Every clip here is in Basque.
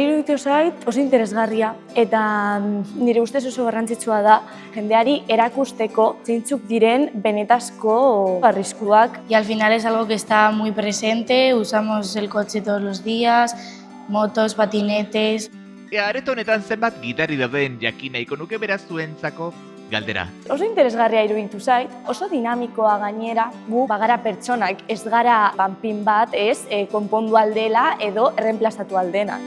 Nire iruditu zait oso interesgarria eta nire ustez oso garrantzitsua da jendeari erakusteko zeintzuk diren benetazko arriskuak. Y al final es algo que está muy presente, usamos el coche todos los días, motos, patinetes. Areto honetan zenbat gitarri dauden jakin nahiko nuke beraz zuentzako galdera. Oso interesgarria iruditu zait, oso dinamikoa gainera, gu bagara pertsonak, ez gara panpin bat, konpondu aldela edo erreemplazatu aldena.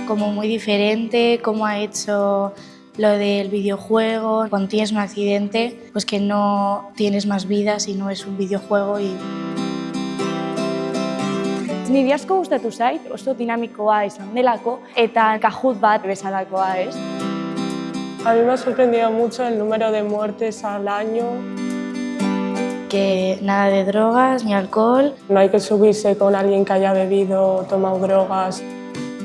Como muy diferente, cómo ha hecho lo del videojuego. Cuando tienes un accidente, pues que no tienes más vida si no es un videojuego. Niri asko gustatu zait, oso dinamikoa izan delako eta kajut bat bezalakoa, ez? A mí me ha sorprendido mucho el número de muertes al año. Que nada de drogas ni alcohol. No hay que subirse con alguien que haya bebido o tomado drogas.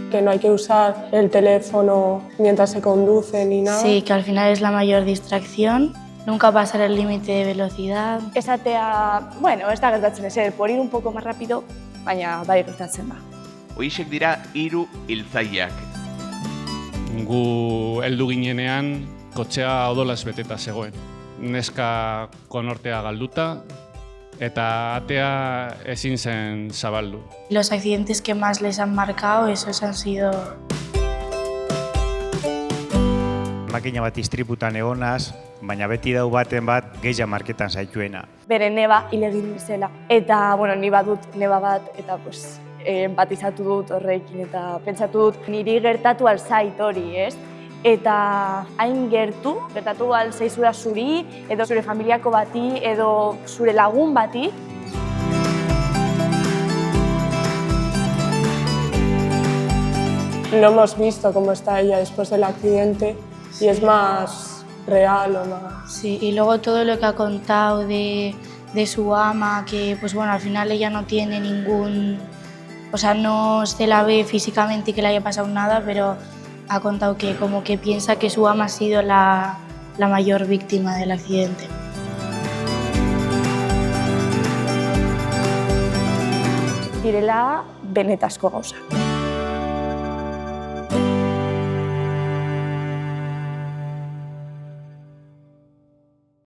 Que no hay que usar el teléfono mientras se conduce ni nada. Sí, que al final es la mayor distracción. Nunca pasar el límite de velocidad. Esatea, bueno, ez da gertatzen ezer, por ir un poco más rápido, baina bai gertatzen da. Hoixek dira 3 hiltzaileak. Gu heldu ginenean, kotxea odolaz beteta zegoen. Neska konortea galduta eta atea ezin zen zabaldu. Los accidentes que más les han marcado, esos han sido... Makina bat istriputan egonaz, baina beti dau baten bat gehiago marketan zaituena. Bere neba hil egin zela. Eta, bueno, ni badut neba bat, eta pues, empatizatu dut horrekin, eta pentsatu dut niri gertatu alzait hori, ez? Eta hain gertatu alzaizura zuri, edo zure familiako bati, edo zure lagun bati. No hemos visto cómo está ella después del accidente y es más real o más... Sí, y luego todo lo que ha contado de su ama, que pues bueno, al final ella no tiene ningún... O sea, no se la ve físicamente y que le haya pasado nada, pero ha contado que como que piensa que su ama ha sido la mayor víctima del accidente. Direla benetazko gauza.